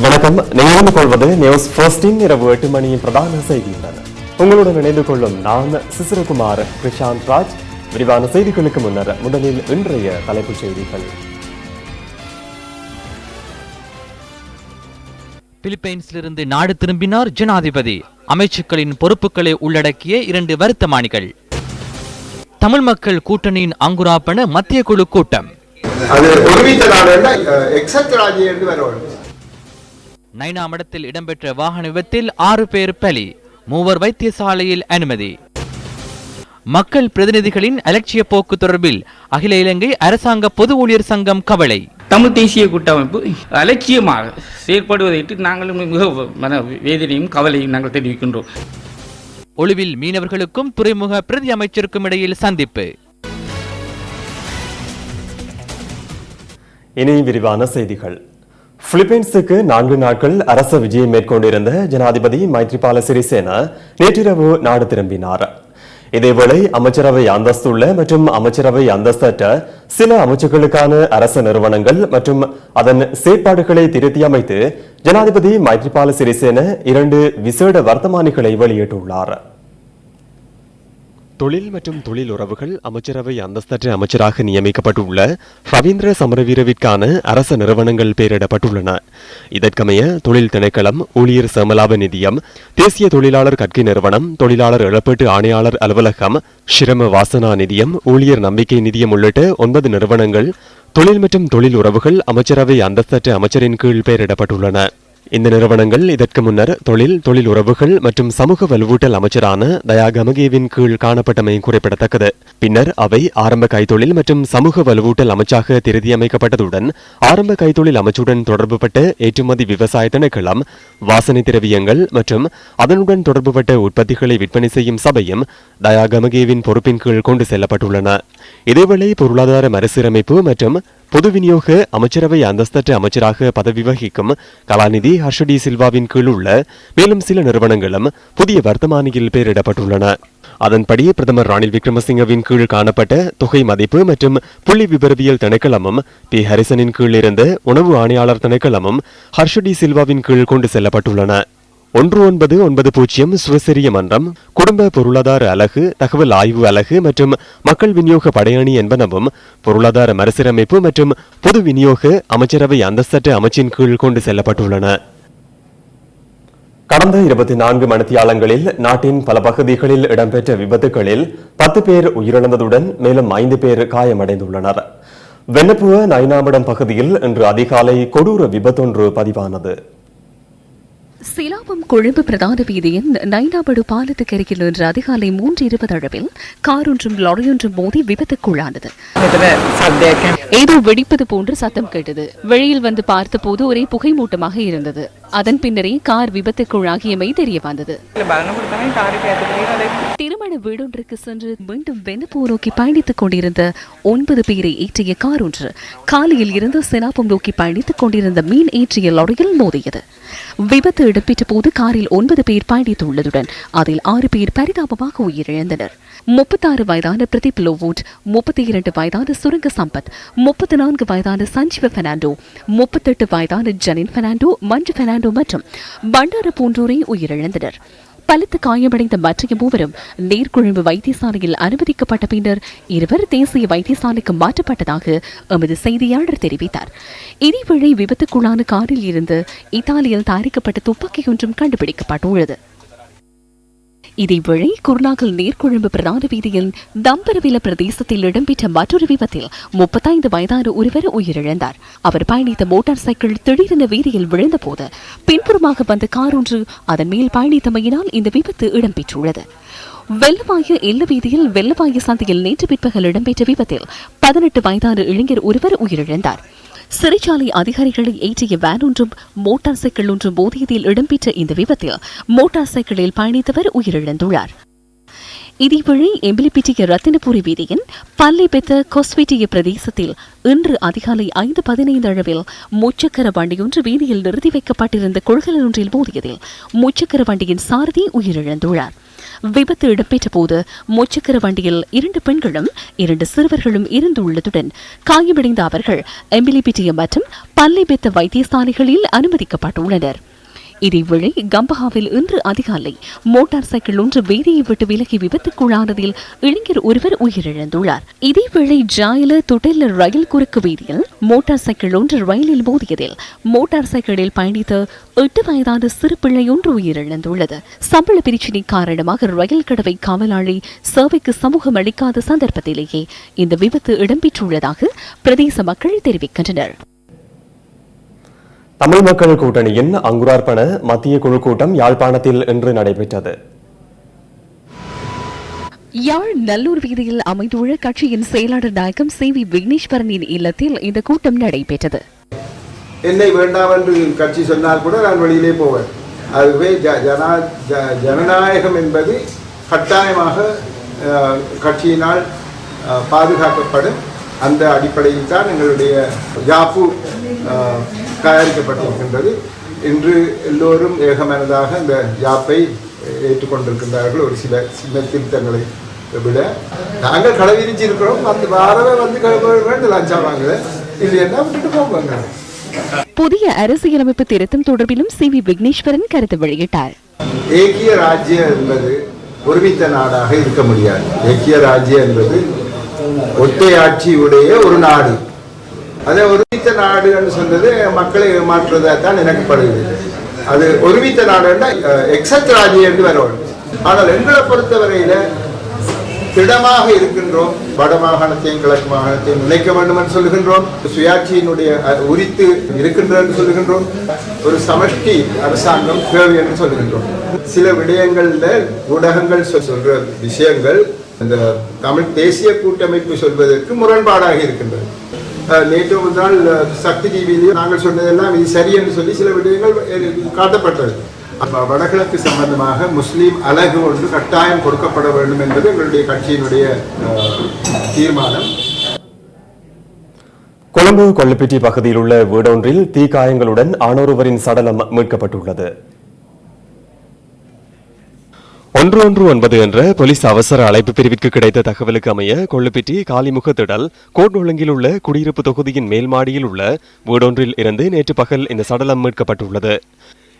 வணக்கம். நினைவு கொள்வது நியூஸ் ஃபர்ஸ்டின் இரவு 8 மணியின் பிரதான செய்தியுடன் உங்களுடன் இணைந்து கொள்ளும் நான் சிசிரகுமார் கிருஷாந்த் ராஜ். விரிவான செய்திகளுக்கு முன்னர் முதலில் இன்றைய தலைப்புச் செய்திகள். பிலிப்பைன்ஸிலிருந்து நாடு திரும்பினார் ஜனாதிபதி. அமைச்சுக்களின் பொறுப்புகளை உள்ளடக்கிய 2 வருத்தமானிகள். தமிழ் மக்கள் கூட்டணியின் அங்குராப்பன மத்திய குழு கூட்டம். நைனாமடத்தில் இடம்பெற்ற வாகன விபத்தில் 6 பேர் பலி, 3 வைத்தியசாலையில் அனுமதி. மக்கள் பிரதிநிதிகளின் அலட்சிய போக்கு தொடர்பில் அகில இலங்கை அரசாங்க பொது ஊழியர் சங்கம் கவலை. தமிழ் தேசிய கூட்டமைப்பு அலட்சியமாக செயற்படுவதையிட்டு நாங்களும் மிக மன வேதனையும் கவலையும் நாங்கள் தெரிவிக்கின்றோம். ஒளிவில் மீனவர்களுக்கும் துறைமுக பிரதி அமைச்சருக்கும் இடையில் சந்திப்பு. இனி விரிவான செய்திகள். பிலிப்பைன்ஸுக்கு 4 நாட்கள் அரச விஜயம் மேற்கொண்டிருந்த ஜனாதிபதி மைத்ரிபால சிறிசேன நேற்றிரவு நாடு திரும்பினார். இதேவேளை அமைச்சரவை அந்தஸ்துள்ள மற்றும் அமைச்சரவை அந்தஸ்தற்ற சில அமைச்சுக்களுக்கான அரச நிறுவனங்கள் மற்றும் அதன் செயற்பாடுகளை திருத்தி அமைத்து ஜனாதிபதி மைத்ரிபால சிறிசேன 2 விசேட வர்த்தமானிகளை வெளியிட்டுள்ளார். தொழில் மற்றும் தொழில் உறவுகள் அமைச்சரவை அந்தஸ்தற்ற அமைச்சராக நியமிக்கப்பட்டுள்ள ரவீந்திர சமரவீரவிற்கான அரச நிறுவனங்கள் பெயரிடப்பட்டுள்ளன. இதற்கமைய தொழில் திணைக்களம், ஊழியர் சேமலாப நிதியம், தேசிய தொழிலாளர் கற்கை நிறுவனம், தொழிலாளர் இழப்பீட்டு ஆணையாளர் அலுவலகம், ஷிரம வாசனா நிதியம், ஊழியர் நம்பிக்கை நிதியம் உள்ளிட்ட 9 நிறுவனங்கள் தொழில் மற்றும் தொழில் உறவுகள் அமைச்சரவை அந்தஸ்தற்ற அமைச்சரின் கீழ் பெயரிடப்பட்டுள்ளன. இந்த நிறுவனங்கள் இதற்கு முன்னர் தொழில் உறவுகள் மற்றும் சமூக வலுவூட்டல் அமைச்சரான தயா கமகேவின் கீழ் காணப்பட்டமை குறிப்பிடத்தக்கது. பின்னர் அவை ஆரம்ப கைத்தொழில் மற்றும் சமூக வலுவூட்டல் அமைச்சாக திருத்தியமைக்கப்பட்டதுடன் ஆரம்ப கைத்தொழில் அமைச்சுடன் தொடர்புபட்ட ஏற்றுமதி விவசாய திணைக்களம், வாசனை திரவியங்கள் மற்றும் அதனுடன் தொடர்புபட்ட உற்பத்திகளை விற்பனை செய்யும் சபையும் தயா கமகேவின் பொறுப்பின் கீழ் கொண்டு செல்லப்பட்டுள்ளன. இதேவேளை பொருளாதார மறுசீரமைப்பு மற்றும் பொது விநியோக அமைச்சரவை அந்தஸ்தற்ற அமைச்சராக பதவி வகிக்கும் கலாநிதி ஹர்ஷடி சில்வாவின் கீழ் உள்ள மேலும் சில நிறுவனங்களும் புதிய வர்த்தமானியில் பெயரிடப்பட்டுள்ளன. அதன்படி பிரதமர் ரணில் விக்ரமசிங்கவின் கீழ் காணப்பட்ட தொகை மதிப்பு மற்றும் புள்ளி விபரவியல் திணைக்களமும் பி ஹரிசனின் கீழ் இருந்த உணவு ஆணையாளர் திணைக்களமும் ஹர்ஷடி சில்வாவின் கீழ் கொண்டு செல்லப்பட்டுள்ளன. 1990 சுவசெரிய மன்றம், குடும்ப பொருளாதார அலகு, தகவல் ஆய்வு அலகு மற்றும் மக்கள் விநியோக படையணி என்பனவும் பொருளாதார மறுசீரமைப்பு மற்றும் பொது விநியோக அமைச்சரவை அந்தஸ்தற்ற அமைச்சின் கீழ் கொண்டு செல்லப்பட்டுள்ளன. கடந்த 24 மணித்தியாலங்களில் நாட்டின் பல பகுதிகளில் இடம்பெற்ற விபத்துகளில் 10 பேர் உயிரிழந்ததுடன் மேலும் 5 பேர் காயமடைந்துள்ளனர். வெள்ளப்புவ நைனாமடம் பகுதியில் இன்று அதிகாலை கொடூர விபத்தொன்று பதிவானது. சிலாபம் கொழும்பு பிரதான வீதியின் நைனாபடு பாலத்துக்கு அருகில் இன்று அதிகாலை 3:20 அளவில் கார் ஒன்றும் லாரியொன்றும் மோதி விபத்துக்குள்ளானது. ஏதோ வெடிப்பது போன்று சத்தம் கேட்டது. வெளியில் வந்து பார்த்தபோது ஒரே புகை மூட்டமாக இருந்தது. அதன் பின்னரே கார் விபத்துக்குள்ளாகியமை தெரிய வந்தது. திருமண வீடொன்றுக்கு சென்று மீண்டும் வெண்ணப்பூர் நோக்கி பயணித்துக் கொண்டிருந்த 9 பேரை ஏற்றிய கார் ஒன்று காலையில் இருந்து சிலாபம் நோக்கி பயணித்துக் கொண்டிருந்த மீன் ஏற்றிய லாரியில் மோதியது. விபத்து இடம்பெற்ற போது காரில் 9 பேர் பயணித்துள்ளதுடன் அதில் 6 பேர் பரிதாபமாக உயிரிழந்தனர். 36 வயதான பிரதீப் லோவோட், 32 வயதான சுரங்க சம்பத், 34 வயதான சஞ்சீவ பெர்னாண்டோ, 38 வயதான ஜனின் பெர்னாண்டோ, மஞ்சு பெர்னாண்டோ மற்றும் பண்டார போன்றோரை உயிரிழந்தனர். பலத்த காயமடைந்த மற்ற மூவரும் நீர்கொழும்பு வைத்தியசாலையில் அனுமதிக்கப்பட்ட பின்னர் 2 தேசிய வைத்தியசாலைக்கு மாற்றப்பட்டதாக எமது செய்தியாளர் தெரிவித்தார். இதேவேளை விபத்துக்குள்ளான காரில் இருந்து இத்தாலியில் தயாரிக்கப்பட்ட துப்பாக்கி ஒன்றும் கண்டுபிடிக்கப்பட்டுள்ளது. இதேவேளை குருநாகல் நீர்கொழும்பு பிரதான வீதியில் தம்பரவில பிரதேசத்தில் இடம்பெற்ற மற்றொரு விபத்தில் 35 வயதான ஒருவர் உயிரிழந்தார். அவர் பயணித்த மோட்டார் சைக்கிள் திடீரென வீதியில் விழுந்தபோது பின்புறமாக வந்த கார் ஒன்று அதன் மேல் பயணித்தமையினால் இந்த விபத்து இடம்பெற்றுள்ளது. வெள்ளவாய எல்ல வீதியில் வெள்ளவாய சந்தையில் நேற்று பிற்பகல் இடம்பெற்ற விபத்தில் 18 வயதான இளைஞர் ஒருவர் உயிரிழந்தார். சிறைச்சாலை அதிகாரிகளை ஏற்றிய வேன் ஒன்றும் மோட்டார் சைக்கிள் ஒன்றும் மோதியதில் இடம்பெற்ற இந்த விபத்தில் மோட்டார் சைக்கிளில் பயணித்தவர் உயிரிழந்துள்ளார். இதேவேளை எம்பிலிப்பிட்டிய ரத்தினபுரி வீதியின் பல்லை பெத்த கொஸ்வெட்டிய பிரதேசத்தில் இன்று அதிகாலை 5:15 அளவில் முச்சக்கர வண்டியொன்று வீதியில் நிறுத்தி வைக்கப்பட்டிருந்த கொள்கலன் ஒன்றில் மோதியதில் முச்சக்கர வண்டியின் சாரதி உயிரிழந்துள்ளார். விபத்து இடம்பெற்ற போது முச்சக்கர வண்டியில் 2 பெண்களும் 2 சிறுவர்களும் இருந்துள்ளதுடன் காயமடைந்த அவர்கள் எம்பிலிபிட்டிய மற்றும் பல்லிபெத்த வைத்தியசாலைகளில் அனுமதிக்கப்பட்டுள்ளனர். இதேவேளை கம்பஹாவில் இன்று அதிகாலை மோட்டார் சைக்கிள் ஒன்று வீதியை விட்டு விலகி விபத்துக்குள்ளானதில் இளைஞர் ஒருவர் உயிரிழந்துள்ளார். இதேவேளை ஜாயில துட்டெல்ல ரயில் குறுக்கு வீதியில் மோட்டார் சைக்கிள் ஒன்று ரயிலில் மோதியதில் மோட்டார் சைக்கிளில் பயணித்த 8 வயதான சிறு பிள்ளை ஒன்று உயிரிழந்துள்ளது. சம்பள பிரச்சினை காரணமாக ரயில் கடவை காவலாளி சேவைக்கு சமூகம் அளிக்காத சந்தர்ப்பத்திலேயே இந்த விபத்து இடம்பெற்றுள்ளதாக பிரதேச மக்கள் தெரிவிக்கின்றனர். தமிழ் மக்கள் கூட்டணியின் அங்குரார்ப்பண மத்திய குழு கூட்டம் யாழ்ப்பாணத்தில் இன்று நடைபெற்றது. யாழ் நல்லூர் வீதியில் அமைந்துள்ள கட்சியின் செயலாளர் நாயகம் சி.வி. விக்னேஸ்வரனின் இல்லத்தில் இந்த கூட்டம் நடைபெற்றது. என்னை வேண்டாம் என்று கட்சி சொன்னால் கூட நான் வெளியிலே போவேன். அதுவே ஜனநாயகம் என்பது கட்டாயமாக கட்சியினால் பாதுகாக்கப்படும். அந்த அடிப்படையில் தான் எங்களுடைய யாப்பு தயாரிக்கப்பட்டிருக்கின்றது. இன்று எல்லோரும் ஏகமனதாக இந்த யாப்பை ஏற்றுக்கொண்டிருக்கின்றார்கள். ஒரு சில சின்ன திருத்தங்களை விட நாங்கள் கடவிரிச்சிருக்கிறோம். அந்த வாரவே வந்து லஞ்சம் வாங்கல இல்லையா விட்டுட்டு போவாங்க. புதிய அரசியலமைப்பு திருத்தம் தொடர்பிலும் சி.வி. விக்னேஸ்வரன் கருத்து வெளியிட்டார். ஏக்கிய ராஜ்யம் என்பது ஒருமித்த நாடாக இருக்க முடியாது. ஏக்கிய ராஜ்யம் என்பது ஒற்றையாட்சியுடைய ஒரு நாடு. அதை ஒருமித்த நாடு என்று சொன்னது மக்களை ஏமாற்றுவதான் எனக்குப்படுது. அது ஒருமித்த நாடுன்னா எக்ஸட் ராஜ்யம் என்று வரும். ஆனால் எங்களை பொறுத்தவரையில திடமாக இருக்கின்றோம். வட மாகாணத்தையும் கிழக்கு மாகாணத்தையும் நினைக்க வேண்டும் என்று சொல்லுகின்றோம். சுயாட்சியினுடைய உரித்து இருக்கின்றது என்று சொல்லுகின்றோம். ஒரு சமஷ்டி அரசாங்கம் தேவை என்று சொல்லுகின்றோம். சில விடயங்கள்ல ஊடகங்கள் சொல்ற விஷயங்கள் இந்த தமிழ் தேசிய கூட்டமைப்பு சொல்வதற்கு முரண்பாடாக இருக்கின்றது. நேற்று ஒரு நாள் சக்தி டிவியிலேயே நாங்கள் சொன்னதெல்லாம் இது சரி என்று சொல்லி சில விடயங்கள் காட்டப்பட்டது. வடகிழக்கு சம்பந்தமாக முஸ்லீம் அலகு ஒன்று கட்டாயம் கொடுக்கப்பட வேண்டும் என்பது எங்களுடைய கட்சியினுடைய தீர்மானம். கொழும்பு கொள்ளுப்பிட்டி பகுதியில் உள்ள வீடொன்றில் தீக்காயங்களுடன் ஆணொருவரின் சடலம் மீட்கப்பட்டுள்ளது. 119 என்ற போலீஸ் அவசர அழைப்பு பிரிவிற்கு கிடைத்த தகவலுக்கு அமைய கொள்ளுப்பிட்டி காலிமுக திடல் கோட்நொழுங்கில் உள்ள குடியிருப்பு தொகுதியின் மேல் மாடியில் உள்ள வீடொன்றில் இருந்து நேற்று பகல் இந்த சடலம் மீட்கப்பட்டுள்ளது.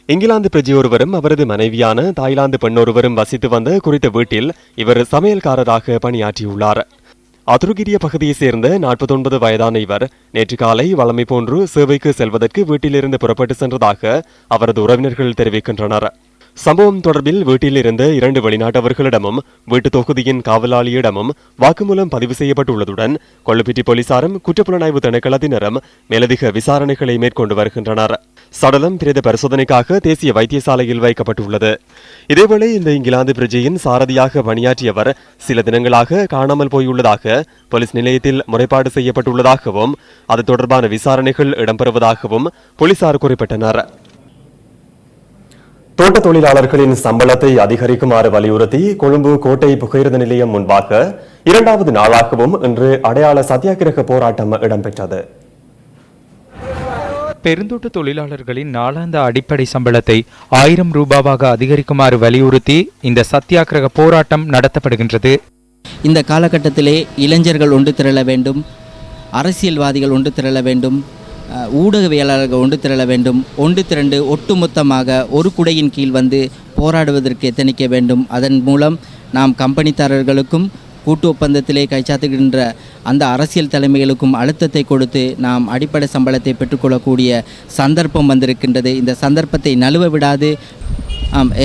இங்கிலாந்து பிரஜை ஒருவரும் அவரது மனைவியான தாய்லாந்து பெண்ணொருவரும் வசித்து வந்த குறித்த வீட்டில் இவர் சமையல்காரராக பணியாற்றியுள்ளார். அதுருகிரிய பகுதியைச் சேர்ந்த 49 வயதான இவர் நேற்று காலை வழமை போன்று சேவைக்கு செல்வதற்கு வீட்டிலிருந்து புறப்பட்டு சென்றதாக அவரது உறவினர்கள் தெரிவிக்கின்றனர். சம்பவம் தொடர்பில் வீட்டில் இருந்த 2 வெளிநாட்டவர்களிடமும் வீட்டு தொகுதியின் காவலாளியிடமும் வாக்குமூலம் பதிவு செய்யப்பட்டுள்ளதுடன் கொள்ளுப்பிட்டி போலீசாரும் குற்றப்புலனாய்வு திணைக்களத்தினரும் மேலதிக விசாரணைகளை மேற்கொண்டு வருகின்றனர். சடலம் பிரேத பரிசோதனைக்காக தேசிய வைத்தியசாலையில் வைக்கப்பட்டுள்ளது. இதேவேளை இந்த இங்கிலாந்து பிரஜையின் சாரதியாக பணியாற்றியவர் சில தினங்களாக காணாமல் போயுள்ளதாக போலீஸ் நிலையத்தில் முறைப்பாடு செய்யப்பட்டுள்ளதாகவும் அது தொடர்பான விசாரணைகள் இடம்பெறுவதாகவும் போலீசார் குறிப்பிட்டனர். தோட்ட தொழிலாளர்களின் சம்பளத்தை அதிகரிக்குமாறு வலியுறுத்தி கொழும்பு கோட்டை புகையிரத நிலையம் முன்பாக 2வது நாளாகவும் இன்று அடையாள சத்தியாகிரக போராட்டம் இடம்பெற்றது. பெருந்தோட்ட தொழிலாளர்களின் நாளாந்த அடிப்படை சம்பளத்தை 1000 ரூபாவாக அதிகரிக்குமாறு வலியுறுத்தி இந்த சத்தியாகிரக போராட்டம் நடத்தப்படுகின்றது. இந்த காலகட்டத்திலே இளைஞர்கள் ஒன்று திரள வேண்டும், அரசியல்வாதிகள் ஒன்று திரள வேண்டும், ஊடகவியலாளர்கள் ஒன்று திரள வேண்டும். ஒன்று திரண்டு ஒட்டுமொத்தமாக ஒரு குடையின் கீழ் வந்து போராடுவதற்கு எத்தனிக்க வேண்டும். அதன் மூலம் நாம் கம்பெனிதாரர்களுக்கும் கூட்டு ஒப்பந்தத்திலே கைச்சாத்துகின்ற அந்த அரசியல் தலைமைகளுக்கும் அழுத்தத்தை கொடுத்து நாம் அடிப்படை சம்பளத்தை பெற்றுக்கொள்ளக்கூடிய சந்தர்ப்பம் வந்திருக்கின்றது. இந்த சந்தர்ப்பத்தை நழுவ விடாது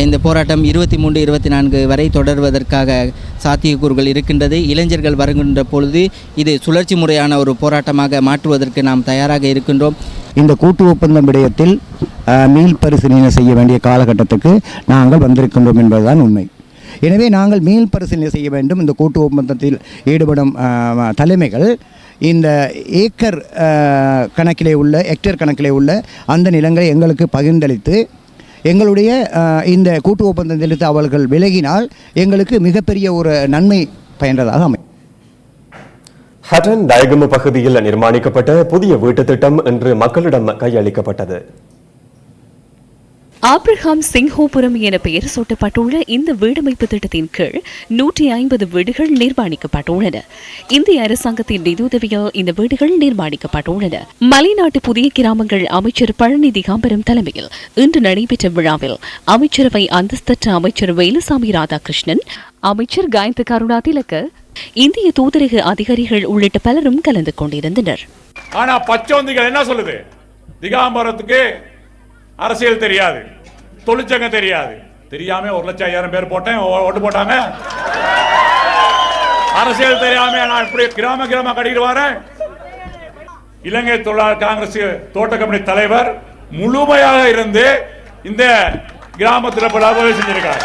இந்த போராட்டம் 23, 24 வரை தொடர்வதற்காக சாத்தியக்கூறுகள் இருக்கின்றது. இளைஞர்கள் வருகின்ற பொழுது இது சுழற்சி முறையான ஒரு போராட்டமாக மாற்றுவதற்கு நாம் தயாராக இருக்கின்றோம். இந்த கூட்டு ஒப்பந்தம் விடயத்தில் மீள் பரிசீலனை செய்ய வேண்டிய காலகட்டத்துக்கு நாங்கள் வந்திருக்கின்றோம் என்பதுதான் உண்மை. எனவே நாங்கள் மீள் பரிசீலனை செய்ய வேண்டும். இந்த கூட்டு ஒப்பந்தத்தில் ஈடுபடும் தலைமைகள் இந்த ஏக்கர் கணக்கிலே உள்ள ஹெக்டேர் கணக்கிலே உள்ள அந்த நிலங்களை எங்களுக்கு பகிர்ந்தளித்து எங்களுடைய இந்த கூட்டு ஒப்பந்தத்திலிருந்து அவர்கள் விலகினால் எங்களுக்கு மிகப்பெரிய ஒரு நன்மை பயன்றதாக அமையும். ஹட்டன் டயகம பகுதியில் நிர்மாணிக்கப்பட்ட புதிய வீட்டு திட்டம் இன்று மக்களிடம் கையளிக்கப்பட்டது. ஆப்ரஹாம் சிங்ஹோபுரம் என பெயர் சூட்டப்பட்டுள்ள இந்த வீடமைப்பு திட்டத்தின் கீழ் 150 வீடுகள் நிர்மாணிக்கப்பட்டுள்ளன. இந்திய அரசாங்கத்தின் நிதியுதவியால் இந்த வீடுகள் நிர்மாணிக்கப்பட்டுள்ளன. மலைநாட்டு புதிய கிராமங்கள் அமைச்சர் பழனி திகாம்பரம் தலைமையில் இன்று நடைபெற்ற விழாவில் அமைச்சரவை அந்தஸ்தற்ற அமைச்சர் வேலுசாமி ராதாகிருஷ்ணன், அமைச்சர் காயந்த கருணா திலக்க, இந்திய தூதரக அதிகாரிகள் உள்ளிட்ட பலரும் கலந்து கொண்டிருந்தனர். ஆனா பச்சோந்திகள் என்ன சொல்லுது? திகாம்பரத்துக்கு அரசியல் தெரியாது, தொழிற்சங்கம் தெரியாது. தெரியாம 1,00,000 பேர் போட்டேன், ஓட்டு போட்டாங்க. அரசியல் தெரியாம நான் இப்படி கிராம கட்டிட்டு வரேன். இலங்கை தொழிலாளர் காங்கிரஸ் தோட்ட கமிட்டி தலைவர் முழுமையாக இருந்து இந்த கிராமத்தில் பல உதவி செஞ்சிருக்காரு.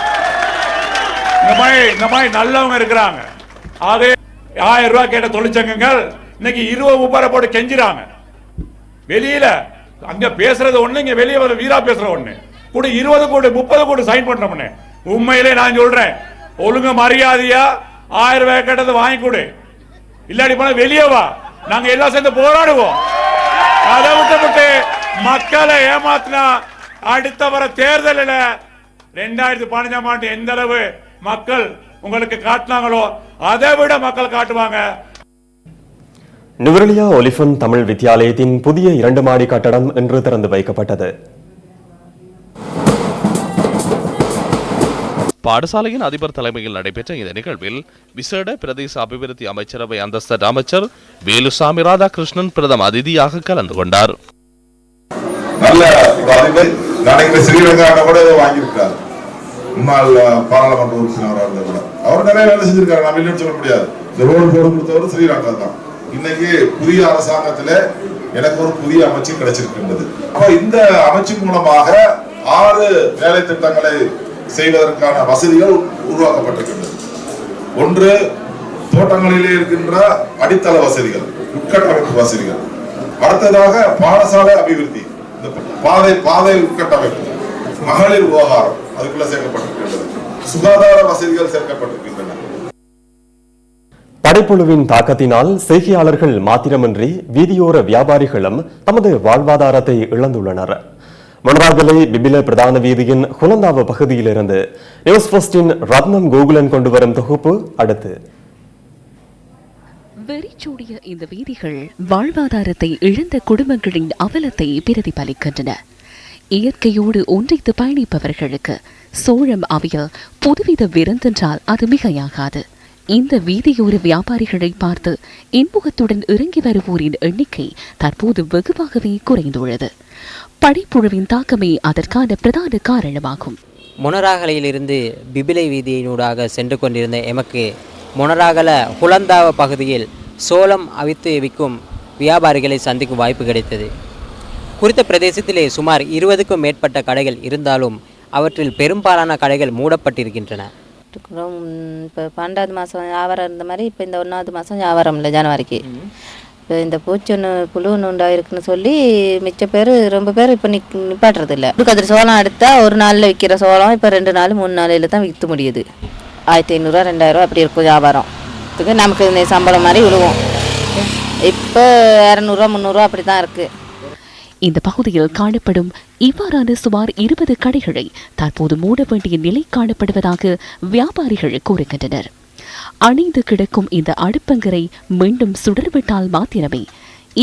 இந்த மாதிரி நல்லவங்க இருக்கிறாங்க. ஆக 1000 ரூபாய் கேட்ட தொழிற்சங்கங்கள் இன்னைக்கு 20-30 போட்டு கெஞ்சிறாங்க. வெளியில அங்க பேசுறது ஒண்ணு, இங்க வெளியே வர வீரா பேசுற ஒண்ணு. கூட 20 கோடி 30 கோடி சைன் பண்றோம்னு. உண்மையிலே நான் சொல்றேன், ஒழுங்கு மரியாதையா 1000 ரூபாய் கேட்டதை வாங்கி கொடு, இல்லாடி போனா வெளியே வா, நாங்க எல்லாம் சேர்ந்து போராடுவோம். அதை விட்டு மக்களை ஏமாத்தினா அடுத்த வர தேர்தலில் 2015 ஆண்டு எந்த அளவு மக்கள் உங்களுக்கு காட்டினாங்களோ அதை விட மக்கள் காட்டுவாங்க. நுவரெலியா ஒலிஃபன் தமிழ் வித்தியாலயத்தின் புதிய 2 மாடி கட்டடம் இன்று திறந்து வைக்கப்பட்டது. பாடசாலையின் அதிபர் தலைமையில் நடைபெற்ற இந்த நிகழ்வில் விசேட பிரதேச அபிவிருத்தி அமைச்சரவை அந்தஸ்து அமைச்சர் வேலுசாமி ராதாகிருஷ்ணன் பிரதம அதிதியாக கலந்து கொண்டார். ஸ்ரீலங்கா கூட வாங்கியிருக்காரு. முன்னாள் பாராளுமன்ற உறுப்பினராக இருந்த கூட அவர் நிறைய வேலை செஞ்சிருக்காரு. நம்ம இல்லைன்னு சொல்ல முடியாது. ரோடு போடு கொடுத்தவர் ஸ்ரீலங்கா தான். இன்னைக்கு புதிய அரசாங்கத்துல எனக்கு ஒரு புதிய அமைச்சு கிடைச்சிருக்கின்றது. இந்த அமைச்சு மூலமாக 6 வேலை திட்டங்களை செய்வதற்கான வசதிகள் உருவாக்கப்பட்டிருக்கின்றது. ஒன்று, தோட்டங்களிலே இருக்கின்ற அடித்தள வசதிகள், உட்கட்டமைப்பு வசதிகள். அடுத்ததாக பாடசாலை அபிவிருத்தி, இந்த பாதை உட்கட்டமைப்பு, மகளிர் விவகாரம் அதுக்குள்ள சேர்க்கப்பட்டிருக்கின்றது. சுகாதார வசதிகள் சேர்க்கப்பட்டிருக்கின்றன. படைப்புழுவின் தாக்கத்தினால் செய்கையாளர்கள் மாத்திரமின்றி வீதியோர வியாபாரிகளும் தமது வாழ்வாதாரத்தை இழந்துள்ளனர். மொனராகலை பிபில பிரதான வீதியின் ஹுலந்தாவ பகுதியிலிருந்து நியூஸ் ஃபர்ஸ்டின் ரத்னம் கோகுலன் கொண்டு வரும் தொகுப்பு அடுத்து. வெறிச்சூடிய இந்த வீதிகள் வாழ்வாதாரத்தை இழந்த குடும்பங்களின் அவலத்தை பிரதிபலிக்கின்றன. இயற்கையோடு ஒன்றித்து பயணிப்பவர்களுக்கு சோழம் அவியல் புதுவித விருந்தென்றால் அது மிகையாகாது. இந்த வீதியோர வியாபாரிகளை பார்த்து இன்முகத்துடன் இறங்கி வருவோரின் எண்ணிக்கை தற்போது வெகுவாகவே குறைந்துள்ளது. படைப்புழுவின் தாக்கமே அதற்கான பிரதான காரணமாகும். மொனராகலையிலிருந்து பிபிலை வீதியினூடாக சென்று கொண்டிருந்த எமக்கு மொனராகல ஹுலந்தாவ பகுதியில் சோளம் அவித்து விற்கும் வியாபாரிகளை சந்திக்கும் வாய்ப்பு கிடைத்தது. குறித்த பிரதேசத்திலே சுமார் 20க்கும் மேற்பட்ட கடைகள் இருந்தாலும் அவற்றில் பெரும்பாலான கடைகள் மூடப்பட்டிருக்கின்றன. இப்போ 12வது மாதம் வியாபாரம் இருந்த மாதிரி இப்போ இந்த 1வது மாதம் வியாபாரம் இல்லை. ஜனவரிக்கு இப்போ இந்த பூச்சொன்று புழு நுண்டா இருக்குன்னு சொல்லி மிச்ச பேர் ரொம்ப பேர் இப்போ நிப்பாட்டுறது இல்லை. கதிர் சோளம் எடுத்தால் ஒரு நாளில் விற்கிற சோளம் இப்போ 2 நாள் 3 நாளையில் தான் விற்று முடியுது. 1500 2000 அப்படி இருக்கும் வியாபாரம். இதுக்கு நமக்கு இந்த சம்பளம் மாதிரி விழுவோம். இப்போ 200 300 அப்படி தான் இருக்குது. இந்த பகுதியில் காணப்படும் இவ்வாறான சுமார் 20 கடைகளை தற்போது மூட வேண்டிய நிலை காணப்படுவதாக வியாபாரிகள் கூறுகின்றனர். அணைந்து கிடக்கும் இந்த அடுப்பங்கரை மீண்டும் சுடர்விட்டால் மாத்திரமே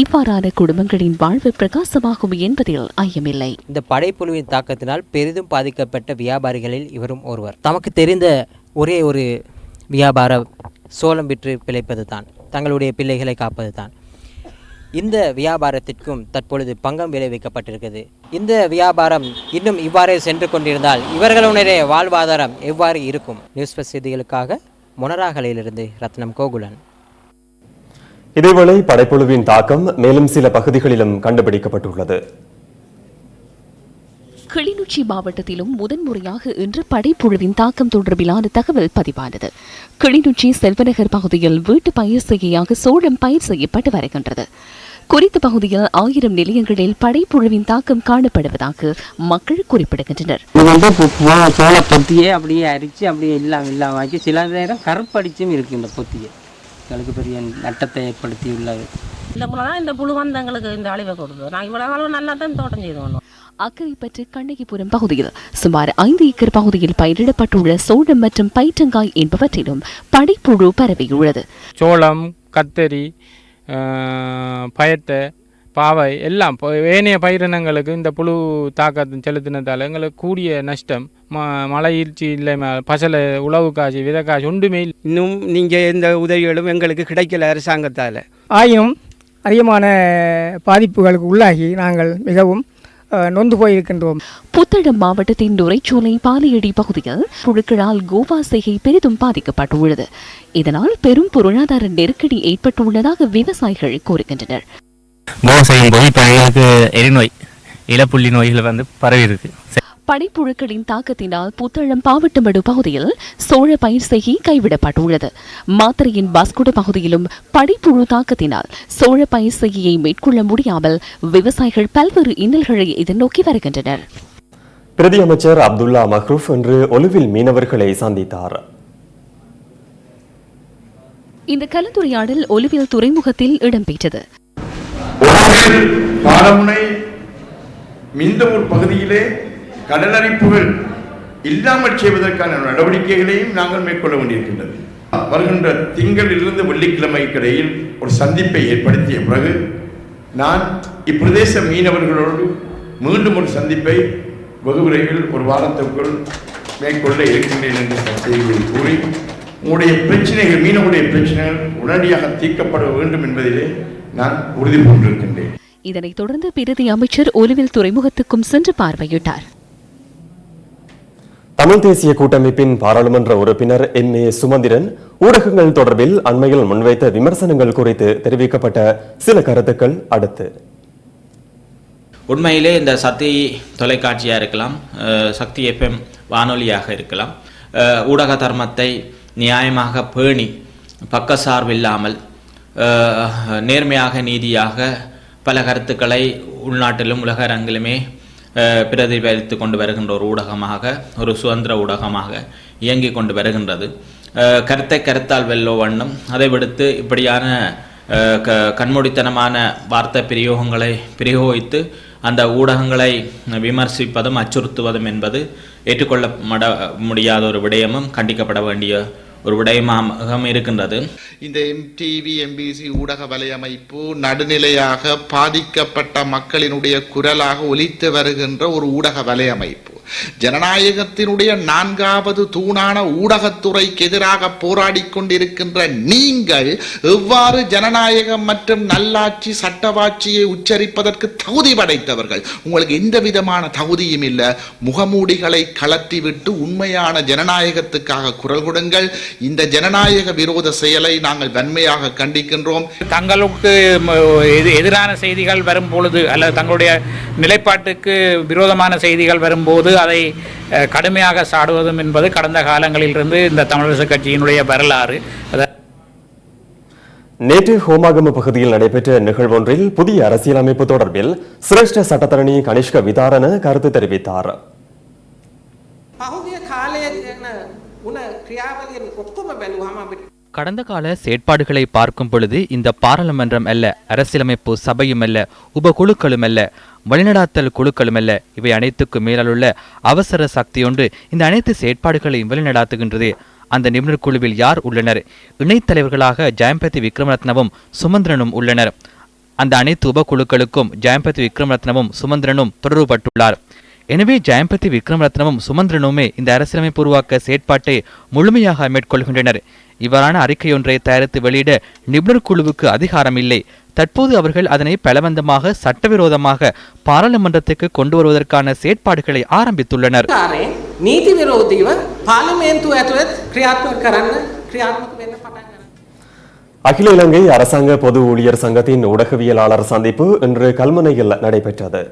இவ்வாறான குடும்பங்களின் வாழ்வு பிரகாசமாகும் என்பதில் ஐயமில்லை. இந்த படைப்புழுவின் தாக்கத்தினால் பெரிதும் பாதிக்கப்பட்ட வியாபாரிகளில் இவரும் ஒருவர். தமக்கு தெரிந்த ஒரே ஒரு வியாபார சோளம் விற்று பிழைப்பது தான், தங்களுடைய பிள்ளைகளை காப்பது தான். இந்த வியாபாரத்திற்கும் தற்பொழுது பங்கம் விளைவிக்கப்பட்டிருக்கிறது. இந்த வியாபாரம் இன்னும் இவ்வாறே சென்று கொண்டிருந்தால் இவர்களுடைய வாழ்வாதாரம் எவ்வாறு இருக்கும்? நியூஸ் பஸ் செய்திகளுக்காக மொனராகலையிலிருந்து ரத்னம் கோகுலன். இதேவேளை படைப்புழுவின் தாக்கம் மேலும் சில பகுதிகளிலும் கண்டுபிடிக்கப்பட்டுள்ளது. கிளிநொச்சி மாவட்டத்திலும் முதன்முறையாக இன்று படைப்புழுவின் தாக்கம் தொடர்பிலான தகவல் பதிவானது. கிளிநொச்சி செல்வநகர் பகுதியில் வீட்டு பயிர் செய்கையாக சோளம் பயிர் செய்யப்பட்டு வருகின்றது. குறித்த பகுதியில் 1000 நிலையங்களில் படைப்புழுவின் தாக்கம் காணப்படுவதாக மக்கள் குறிப்பிடுகின்றனர். சோள பொத்தியே அப்படியே அரிச்சு அப்படியே இல்லாம சில நேரம் கருப்படிச்சும் இருக்கு. இந்த பொத்தியை எங்களுக்கு பெரிய நட்டத்தை ஏற்படுத்தி உள்ளது. இந்த புழு தான் இந்த புழு வந்து எங்களுக்கு இந்த அழிவை கொடுத்தோம். நாங்கள் இவ்வளோ காலம் நல்லா தான் தோட்டம் செய்தோம். அக்கரைப்பற்று கண்ணகிபுரம் பகுதியில் சுமார் 5 ஏக்கர் பகுதியில் பயிரிடப்பட்டுள்ள சோளம் மற்றும் பைற்றங்காய் என்பவற்றிலும் படைப்புழு பரவியுள்ளது. சோளம், கத்தரி, பயத்தை, பாவை எல்லாம் ஏனைய பயிரினங்களுக்கு இந்த புழு தாக்கத்தை செலுத்தினதால் எங்களுக்கு கூடிய நஷ்டம். மழையீழ்ச்சி இல்லை, பசலை, உழவு காய்ச்சி, விதை காய்ச்சி ஒன்றுமே இல்லை. இன்னும் நீங்கள் எந்த உதவிகளும் எங்களுக்கு கிடைக்கல அரசாங்கத்தால். ஆயினும் அதிகமான பாதிப்புகளுக்கு உள்ளாகி நாங்கள் மிகவும் நொந்து போயிருக்கின்றோம். புத்தளம் மாவட்டத்தின் நுரைச்சோலை பாலியடி பகுதியில் புழுக்களால் கோவா செய்கை பெரிதும் பாதிக்கப்பட்டுள்ளது. இதனால் பெரும் பொருளாதார நெருக்கடி ஏற்பட்டுள்ளதாக விவசாயிகள் கூறுகின்றனர். செய்யும் போது இப்போ எங்களுக்கு எரிநோய், இளப்புள்ளி நோய்கள் பரவி இருக்கு. படைப்புழுக்களின் தாக்கத்தினால் புத்தளம் பாவட்டமடு பகுதியில் சோழ பயிர் செய்கை கைவிடப்பட்டுள்ளது. மாத்தறையின் பாஸ்குட பகுதியிலும் படைப்புழு தாக்கத்தினால் சோழ பயிர் செய்கையை மேற்கொள்ள முடியாமல் விவசாயிகள் பல்வேறு இன்னல்களை எதிர்நோக்கி வருகின்றனர். பிரதி அமைச்சர் அப்துல்லா மஹ்ரூப் இன்று ஒலுவில் மீனவர்களை சந்தித்தார். இந்த கலந்துரையாடல் ஒலுவில் துறைமுகத்தில் இடம்பெற்றது. பாலமுனை மிந்தவூர் பகுதியிலே கடலரிப்புகள் இல்லாமல் செய்வதற்கான நடவடிக்கைகளையும் நாங்கள் மேற்கொள்ள வேண்டியிருக்கின்றது. வருகின்ற திங்களிலிருந்து வெள்ளிக்கிழமை இடையில் ஒரு சந்திப்பை ஏற்படுத்திய பிறகு நான் இப்பிரதேச மீனவர்களோடு மீண்டும் ஒரு சந்திப்பை வெகு விரைவில் ஒரு வாரத்திற்குள் மேற்கொள்ள இருக்கின்றேன் என்ற செய்தியை கூறி உங்களுடைய பிரச்சனைகள், மீனவருடைய பிரச்சனைகள் உடனடியாக தீர்க்கப்பட வேண்டும் என்பதிலே நான் உறுதி பூண்டிருக்கின்றேன். இதனைத் தொடர்ந்து பிரதி அமைச்சர் ஒலுவில் துறைமுகத்துக்கும் சென்று பார்வையிட்டார். தமிழ் தேசிய கூட்டமைப்பின் பாராளுமன்ற உறுப்பினர் MA சுமந்திரன் ஊடகங்கள் தொடர்பில் அண்மையில் முன்வைத்த விமர்சனங்கள் குறித்து தெரிவிக்கப்பட்ட சில கருத்துக்கள் அடுத்து. உண்மையிலே இந்த சக்தி தொலைக்காட்சியாக இருக்கலாம், சக்தி FM வானொலியாக இருக்கலாம், ஊடக தர்மத்தை நியாயமாக பேணி பக்கசார்பில்லாமல் நேர்மையாக நீதியாக பல கருத்துக்களை உள்நாட்டிலும் உலக அரங்கிலுமே பிரதிபலித்து கொண்டு வருகின்ற ஒரு ஊடகமாக, ஒரு சுதந்திர ஊடகமாக இயங்கி கொண்டு வருகின்றது. கருத்தை கருத்தால் வெல்லோ வண்ணம் அதை விடுத்து இப்படியான கண்மூடித்தனமான வார்த்தை பிரயோகங்களை பிரயோகித்து அந்த ஊடகங்களை விமர்சிப்பதும் அச்சுறுத்துவதும் என்பது ஏற்றுக்கொள்ள முடியாத ஒரு விடயமும் கண்டிக்கப்பட வேண்டிய ஒரு விடயமாக இருக்கின்றது. இந்த MTV MBC ஊடக வலையமைப்பு நடுநிலையாக பாதிக்கப்பட்ட மக்களினுடைய குரலாக ஒலித்து வருகின்ற ஒரு ஊடக வலையமைப்பு. ஜனநாயகத்தினுடைய 4வது தூணான ஊடகத்துறைக்கு எதிராக போராடி கொண்டிருக்கின்ற நீங்கள் எவ்வாறு ஜனநாயகம் மற்றும் நல்லாட்சி சட்டவாட்சியை உச்சரிப்பதற்கு தகுதி படைத்தவர்கள்? உங்களுக்கு எந்த விதமான தகுதியும் இல்லை. முகமூடிகளை கலட்டிவிட்டு உண்மையான ஜனநாயகத்துக்காக குரல் கொடுங்கள். இந்த ஜனநாயக விரோத செயலை நாங்கள் வன்மையாக கண்டிக்கின்றோம். தங்களுக்கு எதிரான செய்திகள் வரும் பொழுது அல்லது தங்களுடைய நிலைப்பாட்டுக்கு விரோதமான செய்திகள் வரும்போது அதை கடுமையாக சாடுவதும் என்பது கடந்த காலங்களிலிருந்து இந்த தமிழரசு கட்சியினுடைய வரலாறு. நேற்று ஹோமாகம பகுதியில் நடைபெற்ற நிகழ்வொன்றில் புதிய அரசியலமைப்பு தொடர்பில் சிரேஷ்ட சட்டத்தரணி கனிஷ்க விதாரண கருத்து தெரிவித்தார். கடந்த கால செயற்பாடுகளை பார்க்கும் பொழுது இந்த பாராளுமன்றம் அல்ல, அரசியலமைப்பு சபையும் அல்ல, உபகுழுக்களும் அல்ல, வழிநடாத்தல் குழுக்களும் அல்ல, இவை அனைத்துக்கும் மேலுள்ள அவசர சக்தியொன்று இந்த அனைத்து செயற்பாடுகளையும் வழிநடாத்துகின்றது. அந்த நிபுணர் குழுவில் யார் உள்ளனர்? இணைத் தலைவர்களாக ஜெயம்பதி விக்ரமரத்னவும் சுமந்திரனும் உள்ளனர். அந்த அனைத்து உபகுழுக்களுக்கும் ஜெயம்பதி விக்ரமரத்னவும் சுமந்திரனும் தொடர்புபட்டுள்ளார். எனவே ஜெயம்பதி விக்ரமரத்னவும் சுமந்திரனுமே இந்த அரசியலமைப்பு உருவாக்க செயற்பாட்டை முழுமையாக மேற்கொள்கின்றனர். இவ்வாறான அறிக்கையொன்றை தயாரித்து வெளியிட நிபுணர் குழுவுக்கு அதிகாரம் இல்லை. தற்போது அவர்கள் அதனை பலவந்தமாக சட்டவிரோதமாக பாராளுமன்றத்துக்கு கொண்டு வருவதற்கான செயற்பாடுகளை ஆரம்பித்துள்ளனர். நீதி விரோதீව පාර්ලිමේන්තුව ඇතුළත ක්‍රියාත්මක කරන්න ක්‍රියාත්මක වෙන්න පටන් ගන්නවා. அகில இலங்கை அரசாங்க பொது ஊழியர் சங்கத்தின் ஊடகவியலாளர் சந்திப்பு இன்று கல்முனையில் நடைபெற்றது.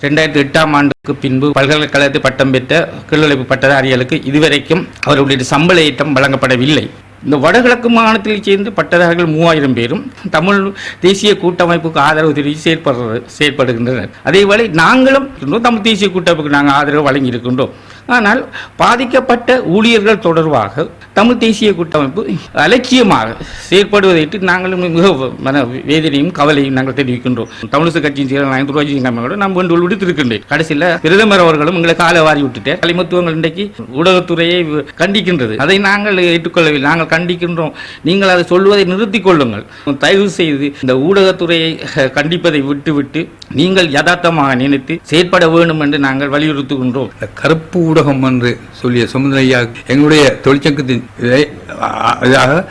2008ஆம் ஆண்டுக்கு பின்பு பல்கலைக்கழகத்தில் பட்டம் பெற்ற கீழுழைப்பு பட்டதாரிகளுக்கு இதுவரைக்கும் அவர்களுடைய சம்பள ஏற்றம் வழங்கப்படவில்லை. இந்த வடகிழக்கு மாகாணத்தில் சேர்ந்து பட்டதாரிகள் 3000 பேரும் தமிழ் தேசிய கூட்டமைப்புக்கு ஆதரவு தெரிவித்து செயல்படுகின்றனர். அதேவேளை நாங்களும் தமிழ் தேசிய கூட்டமைப்புக்கு நாங்கள் ஆதரவு வழங்கி இருக்கின்றோம். ஆனால் பாதிக்கப்பட்ட ஊழியர்கள் தொடர்பாக தமிழ் தேசிய கூட்டமைப்பு அலட்சியமாக செயற்படுவதையிட்டு நாங்கள் மிக மன வேதனையும் கவலையும் நாங்கள் தெரிவிக்கின்றோம். தமிழிசை கட்சியின் செயலாளர் துரோஜிங்கமோடு நாம் வேண்டுகோள் விடுத்திருக்கின்றேன். கடைசியில் பிரதமர் அவர்களும் எங்களை காலை வாரி விட்டுட்டு தலைமத்துவங்கள் இன்றைக்கு ஊடகத்துறையை கண்டிக்கின்றது. அதை நாங்கள் ஏற்றுக்கொள்ளவில்லை. நாங்கள் கண்டிக்கின்றோம். நீங்கள் அதை சொல்வதை நிறுத்திக் கொள்ளுங்கள். தயவு செய்து இந்த ஊடகத்துறையை கண்டிப்பதை விட்டுவிட்டு நீங்கள் யதார்த்தமாக நினைத்து செயற்பட வேண்டும் என்று நாங்கள் வலியுறுத்துகின்றோம். கருப்பு ஊடகம் என்று சொல்லிய சுமந்திரையா எங்களுடைய தொழிற்சங்கத்தின்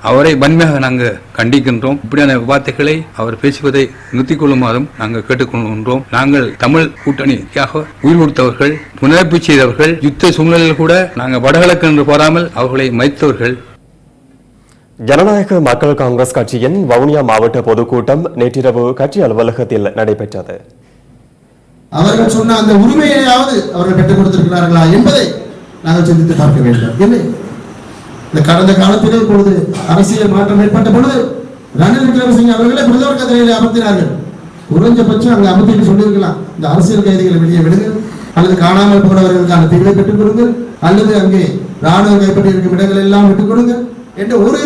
அவரை வன்மையாக நாங்கள் கண்டிக்கின்றோம். இப்படியான வார்த்தைகளை அவர் பேசுவதை நிறுத்திக் கொள்ளுமாறும் நாங்கள் கேட்டுக்கொள்கின்றோம். நாங்கள் தமிழ் கூட்டணிக்காக உயிர் கொடுத்தவர்கள், புனரமைப்பு செய்தவர்கள், யுத்த சூழ்நிலையில் கூட நாங்கள் வடகிழக்கு என்று போராமல் அவர்களை மதித்தவர்கள். ஜனநாயக மக்கள் காங்கிரஸ் கட்சியின் வவுனியா மாவட்ட பொதுக்கூட்டம் நேற்றிரவு கட்சி அலுவலகத்தில் நடைபெற்றது. அவர்கள் சொன்ன அந்த உரிமையாவது அவர்கள் பெற்றுக் கொடுத்திருக்கிறார்களா என்பதை நாங்கள் சிந்தித்து பார்க்க வேண்டும். இல்லை, இந்த கடந்த காலத்திலே இப்பொழுது அரசியல் மாற்றம் ஏற்பட்ட பொழுது ரணில் விக்ரமசிங்கே அவர்களை பிரதமர் கதிரையில் அமர்த்தினார்கள். குறைஞ்சபட்சம் அங்கு அமர்த்திட்டு சொல்லியிருக்கலாம், இந்த அரசியல் கைதிகளை வெளியே விடுங்கள், அல்லது காணாமல் போனவர்களுக்கான தீர்வை பெற்றுக் கொடுங்கள், அல்லது அங்கே ராணுவ கைப்பற்றி இருக்கும் இடங்கள் எல்லாம் விட்டுக் கொடுங்கள் என்று ஒரு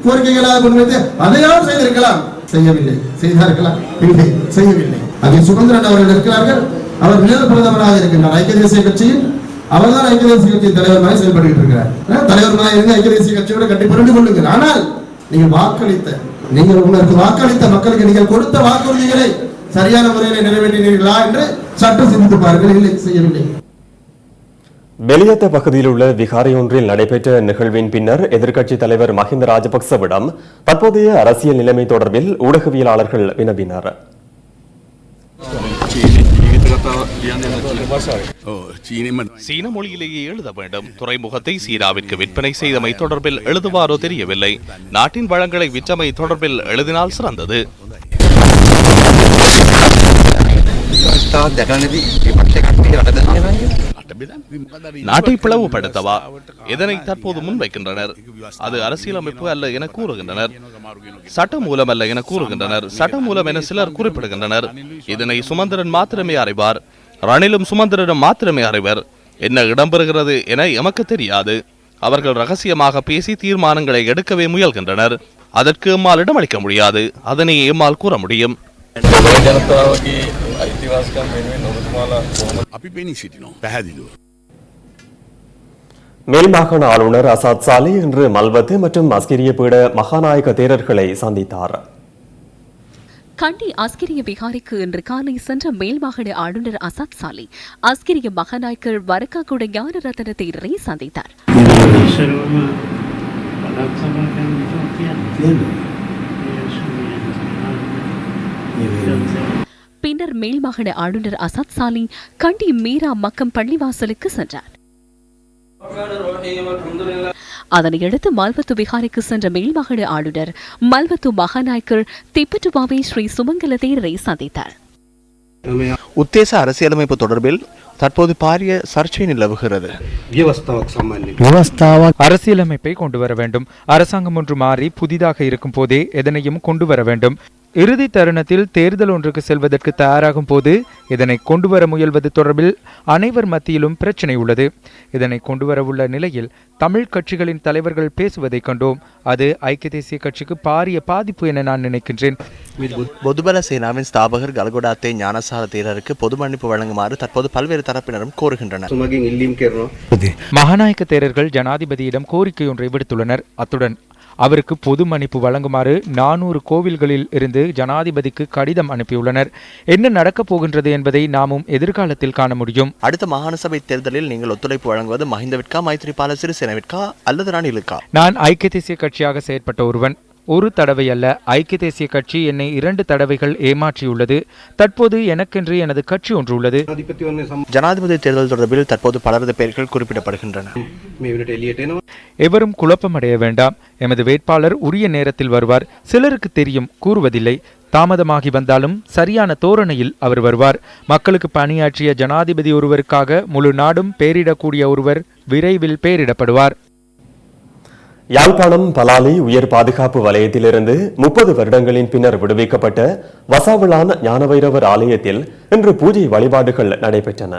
கோரிக்கைகளாக முன்வைத்து அதையாவது செய்திருக்கலாம். செய்யவில்லை. செய்தார்களா? இல்லை, செய்யவில்லை. அங்கே சுமந்திரன் அவர்கள் இருக்கிறார்கள். அவர் நிழல் பிரதமராக இருக்கின்றார். ஐக்கிய தேசிய கட்சியில் அவர்தான் ஐக்கிய தேசிய கட்சியின் தலைவராக செயல்பட்டு இருக்கிறார். தலைவராக இருந்து ஐக்கிய தேசிய கட்சியோட கட்டி புரண்டு கொள்ளுங்கள். ஆனால் நீங்கள் உங்களுக்கு வாக்களித்த மக்களுக்கு நீங்கள் கொடுத்த வாக்குறுதிகளை சரியான முறையில் நிறைவேற்றினீர்களா என்று சற்று சிந்தித்து பாருங்கள். இல்லை, செய்யவில்லை. வெளியத்த பகுதியில் உள்ள விகாரையொன்றில் நடைபெற்ற நிகழ்வின் பின்னர் எதிர்க்கட்சித் தலைவர் மஹிந்த ராஜபக்சவிடம் தற்போதைய அரசியல் நிலைமை தொடர்பில் ஊடகவியலாளர்கள் வினவினர். சீன மொழியிலேயே எழுத வேண்டும். துறைமுகத்தை சீனாவிற்கு விற்பனை செய்தமை தொடர்பில் எழுதுவாரோ தெரியவில்லை. நாட்டின் வளங்களை விற்றமை தொடர்பில் எழுதினால் சிறந்தது. நாட்டை பிளவுபடுத்தவா இதனை தற்போது முன்வைக்கின்றனர். அது அரசியலமைப்பு அல்ல என கூறுகின்றனர். சட்ட மூலம் அல்ல என கூறுகின்றனர். சட்ட மூலம் என சிலர் குறிப்பிடுகின்றனர். இதனை சுமந்திரன் மாத்திரமே அறிவார். ரணிலும் சுமந்திரனும் மாத்திரமே அறிவர். என்ன இடம்பெறுகிறது என எமக்கு தெரியாது. அவர்கள் ரகசியமாக பேசி தீர்மானங்களை எடுக்கவே முயல்கின்றனர். அதற்கு எம்மால் இடமளிக்க முடியாது. அதனை எம்மால் கூற முடியும். மேல் மாகாண ஆளுநர் அசாத் சாலி இன்று மல்வத்து மற்றும் அஸ்கிரிய பீட மகாநாயக தேரர்களை சந்தித்தார். கண்டி அஸ்கிரிய விகாரிக்கு இன்று காலை சென்ற மேல் மாகாண ஆளுநர் அசாத் சாலி அஸ்கிரிய மகாநாயக்கர் வரக்காகுட ஞான ரத்ன தேரரை சந்தித்தார். பின்னர் மேல் மாகாண ஆளுநர் அசாத் சாலி கண்டி மீரா மக்கம் பள்ளிவாசலுக்கு சென்றார். அதனையடுத்து மல்வத்து விகாரைக்கு சென்ற மேல் மாகாண ஆளுநர் மல்வத்து மகாநாயக்கர் திப்பட்டுவாவை ஸ்ரீ சுமங்கல தேரரை சந்தித்தார். உத்தேச அரசியலமைப்பு தொடர்பில் தற்போது பாரிய சர்ச்சை நிலவுகிறது. அரசியலமைப்பை கொண்டு வர வேண்டும். அரசாங்கம் ஒன்று மாறி புதிதாக இருக்கும் போதே எதனையும் கொண்டு வர வேண்டும். இறுதி தருணத்தில் தேர்தல் ஒன்றுக்கு செல்வதற்கு தயாராகும் போது இதனை கொண்டுவர முயல்வது தொடர்பில் அனைவர் மத்தியிலும் பிரச்சினை உள்ளது. இதனை கொண்டுவரவுள்ள நிலையில் தமிழ் கட்சிகளின் தலைவர்கள் பேசுவதை கண்டோம். அது ஐக்கிய தேசிய கட்சிக்கு பாரிய பாதிப்பு என நான் நினைக்கின்றேன். பொதுபல சேனாவின் ஸ்தாபகர் கல்கொடாத்தே ஞானசார தேரருக்கு பொது மன்னிப்பு வழங்குமாறு தற்போது பல்வேறு தரப்பினரும் கோருகின்றனர். மகாநாயக்க தேரர்கள் ஜனாதிபதியிடம் கோரிக்கை ஒன்றை விடுத்துள்ளனர். அத்துடன் அவருக்கு பொது மன்னிப்பு வழங்குமாறு 400 கோவில்களில் இருந்து ஜனாதிபதிக்கு கடிதம் அனுப்பியுள்ளனர். என்ன நடக்கப் போகின்றது என்பதை நாமும் எதிர்காலத்தில் காண முடியும். அடுத்த மாகாண சபை தேர்தலில் நீங்கள் ஒத்துழைப்பு வழங்குவது மஹிந்தவிற்கா, மைத்ரிபால சிறிசேனவிற்கா அல்லது ரணிலுக்கா? நான் ஐக்கிய தேசிய கட்சியாக செயற்பட்ட ஒருவன். ஒரு தடவை அல்ல, ஐக்கிய தேசிய கட்சி என்னை 2 தடவைகள் ஏமாற்றியுள்ளது. தற்போது எனக்கென்று எனது கட்சி ஒன்று உள்ளது. ஜனாதிபதி தேர்தல் தொடர்பில் தற்போது பலரது பெயர்கள் குறிப்பிடப்படுகின்றன. எவரும் குழப்பமடைய வேண்டாம். எமது வேட்பாளர் உரிய நேரத்தில் வருவார். சிலருக்கு தெரியும், கூறுவதில்லை. தாமதமாகி வந்தாலும் சரியான தோரணையில் அவர் வருவார். மக்களுக்கு பணியாற்றிய ஜனாதிபதி ஒருவருக்காக முழு நாடும் பேரிடக்கூடிய ஒருவர் விரைவில் பேரிடப்படுவார். யாழ்ப்பாணம் பலாலி உயர் பாதுகாப்பு வலயத்திலிருந்து 30 வருடங்களின் பின்னர் விடுவிக்கப்பட்ட வசாவிளான் ஞானவைரவர் ஆலயத்தில் இன்று பூஜை வழிபாடுகள் நடைபெற்றன.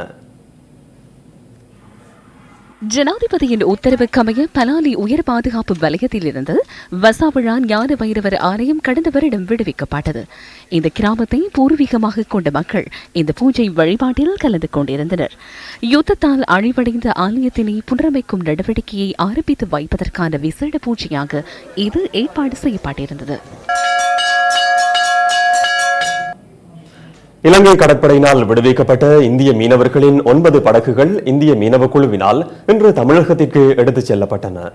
ஜனாதிபதியின் உத்தரவுக்கமைய பலாலி உயர் பாதுகாப்பு வலயத்திலிருந்து வசாவிழா ஞான வைரவர் ஆலயம் கடந்த வருடம் விடுவிக்கப்பட்டது. இந்த கிராமத்தை பூர்வீகமாக கொண்ட மக்கள் இந்த பூஜை வழிபாட்டில் கலந்து கொண்டிருந்தனர். யுத்தத்தால் அழிவடைந்த ஆலயத்தினை புனரமைக்கும் நடவடிக்கையை ஆரம்பித்து வைப்பதற்கான விசேட பூஜையாக இது ஏற்பாடு செய்யப்பட்டிருந்தது. இலங்கை கடற்படையினால் விடுவிக்கப்பட்ட இந்திய மீனவர்களின் 9 படகுகள் இந்திய மீனவ குழுவினால் இன்று தமிழகத்திற்கு எடுத்துச் செல்லப்பட்டன.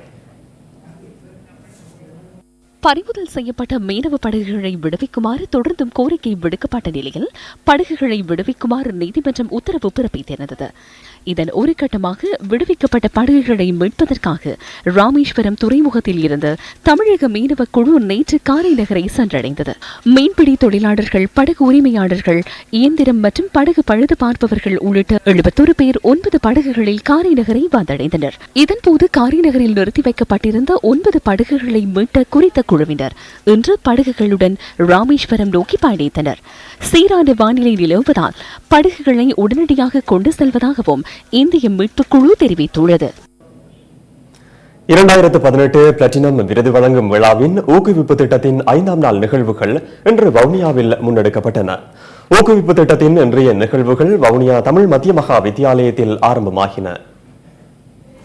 பறிமுதல் செய்யப்பட்ட மீனவ படகுகளை விடுவிக்குமாறு தொடர்ந்தும் கோரிக்கை விடுக்கப்பட்ட நிலையில் படகுகளை விடுவிக்குமாறு நீதிமன்றம் உத்தரவு பிறப்பித்திருந்தது. இதன் ஒரு கட்டமாக விடுவிக்கப்பட்ட படகுகளை மீட்பதற்காக ராமேஸ்வரம் துறைமுகத்தில் இருந்து தமிழக மீனவ குழு நேற்று காரை நகரை சென்றடைந்தது. மீன்பிடி தொழிலாளர்கள், படகு உரிமையாளர்கள், இயந்திரம் மற்றும் படகு பழுது பார்ப்பவர்கள் உள்ளிட்ட 71 பேர் 9 படகுகளில் காரை நகரை வந்தடைந்தனர். இதன்போது காரை நகரில் நிறுத்தி வைக்கப்பட்டிருந்த 9 படகுகளை மீட்ட குறித்த குழுவினர் இன்று படகுகளுடன் ராமேஸ்வரம் நோக்கி பயணித்தனர். சீரான வானிலை நிலவுவதால் படகுகளை உடனடியாக கொண்டு செல்வதாகவும் இந்திய மீட்புக் குழு தெரிவித்துள்ளது. 2018 பிளாட்டினம் விருது வழங்கும் விழாவின் ஊக்குவிப்பு திட்டத்தின் 5ஆம் நாள் நிகழ்வுகள் இன்று வவுனியாவில் முன்னெடுக்கப்பட்டன. ஊக்குவிப்பு திட்டத்தின் இன்றைய நிகழ்வுகள் வவுனியா தமிழ் மத்திய மகா வித்தியாலயத்தில் ஆரம்பமாகின.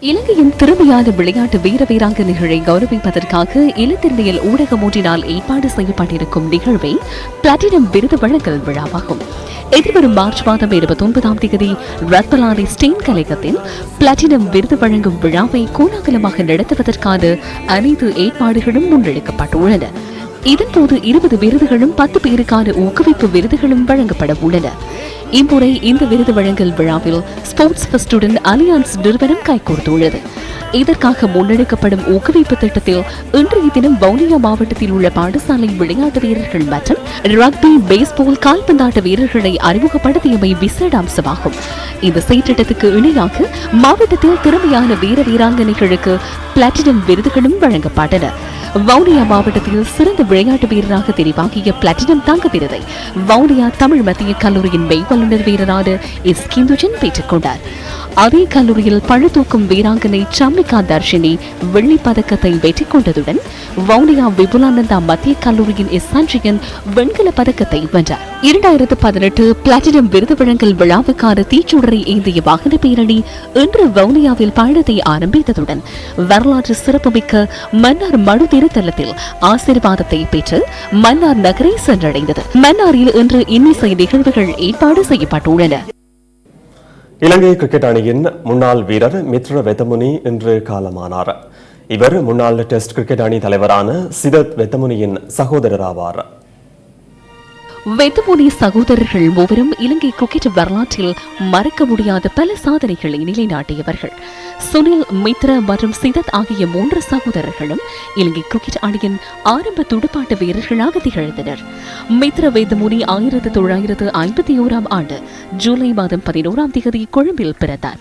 இலங்கையின் திறமையான விளையாட்டு வீர வீராங்கனைகளை கௌரவிப்பதற்காக இலத்திரனியல் ஊடகம் ஒன்றினால் ஏற்பாடு செய்யப்பட்டிருக்கும் நிகழ்வை பிளாட்டினம் விருது வழங்கல் விழாவாகும். எதிர்வரும் மார்ச் மாதம் 29ஆம் தேதி ரத்மலானை ஸ்டெயின் கலையகத்தில் பிளாட்டினம் விருது வழங்கும் விழாவை கோலாகலமாக நடத்துவதற்கான அனைத்து ஏற்பாடுகளும் முன்னெடுக்கப்பட்டுள்ளன. இதன்போது 20 விருதுகளும் 10 பேருக்கான ஊக்குவிப்பு விருதுகளும் வழங்கப்பட உள்ளன. இம்முறை இந்த விருது வழங்கல் விழாவில் ஸ்போர்ட்ஸ் ஃபர்ஸ்டுடன் அலியான்ஸ் நிறுவனம் கைகோர்த்துள்ளது. இதற்காக முன்னெடுக்கப்படும் ஊக்குவிப்பு திட்டத்தில் இன்றைய தினம் வவுனியா மாவட்டத்தில் உள்ள பாடசாலை விளையாட்டு வீரர்கள் மற்றும் ரக்பி, பேஸ்பால், கால்பந்தாட்ட வீரர்களை அறிமுகப்படுத்தியமை விசேட அம்சமாகும். இந்த செயற்றிட்டத்துக்கு இணையாக மாவட்டத்தில் திறமையான வீர வீராங்கனைகளுக்கு பிளாட்டினம் விருதுகளும் வழங்கப்பட்டன. வவுனியா மாவட்டத்தில் சிறந்த விளையாட்டு வீரராக தெரிவாகிய பிளாட்டினம் தங்க விருதை வவுனியா தமிழ் மத்திய கல்லூரியின் மெய்வல்லுநர் வீரரான எஸ் கிந்துஜன் பெற்றுக் கொண்டார். அதே கல்லூரியில் பழுதூக்கும் வீராங்கனை சம்மிகா தர்ஷினி வெள்ளிப் பதக்கத்தை வெற்றி கொண்டதுடன் வவுனியா விபுலானந்தா மத்திய கல்லூரியின் எஸ் சஞ்சயன் வெண்கல பதக்கத்தை வென்றார். 2018 பிளாட்டினம் விருது வழங்கல் விழாவுக்கான தீச்சுடரை ஏந்திய வாகன பேரணி இன்று வவுனியாவில் பயணத்தை ஆரம்பித்ததுடன் வரலாற்று சிறப்புமிக்க மன்னார் மடு திருத்தலத்தில் ஆசீர்வாதத்தை பெற்று மன்னார் நகரை சென்றடைந்தது. மன்னாரில் இன்று இன்னிசை நிகழ்வுகள் ஏற்பாடு செய்யப்பட்டுள்ளன. இலங்கை கிரிக்கெட் அணியின் முன்னாள் வீரர் மித்ர வெத்தமுனி இன்று காலமானார். இவர் முன்னாள் டெஸ்ட் கிரிக்கெட் அணி தலைவரான சிதத் வெத்தமுனியின் சகோதரர் ஆவார். வெத்தமுனி சகோதரர்கள் மூவரும் இலங்கை கிரிக்கெட் வரலாற்றில் மறக்க முடியாத பல சாதனைகளை நிலைநாட்டியவர்கள். சுனில், மித்ர மற்றும் சிதத் ஆகிய 3 சகோதரர்களும் இலங்கை கிரிக்கெட் அணியின் ஆரம்ப துடுப்பாட்ட வீரர்களாக திகழ்ந்தனர். மித்ர வேதமுனி 1951ஆம் ஆண்டு ஜூலை மாதம் 11ஆம் தேதி கொழும்பில் பிறந்தார்.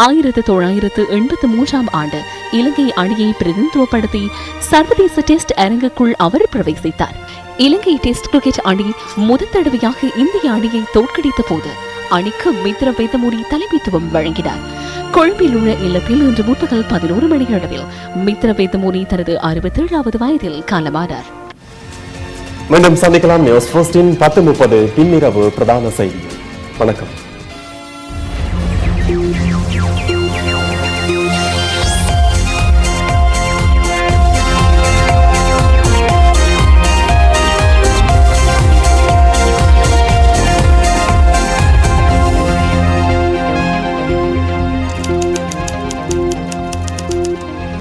1983ஆம் ஆண்டு இலங்கை அணியை பிரதிநிதித்துவப்படுத்தி சர்வதேச டெஸ்ட் அரங்குக்குள் அவர் பிரவேசித்தார். இலங்கை டெஸ்ட் கிரிக்கெட் அணி முதல் தடவையாக இந்திய அணியை தோற்கடித்த போது அணிக்கு மித்ர வேதமுனி தலைமைத்துவம் வழங்கினார். கொழும்பில் உள்ள இல்லத்தில் இன்று முற்பகல் 11 மணியளவில் மித்ர வேதமுனி தனது 67வது வயதில் காலமானார். மீண்டும் சந்திக்கலாம். நியூஸ் ஃபர்ஸ்டின் 10:30 பின்னிரவு பிரதான செய்தி. வணக்கம்.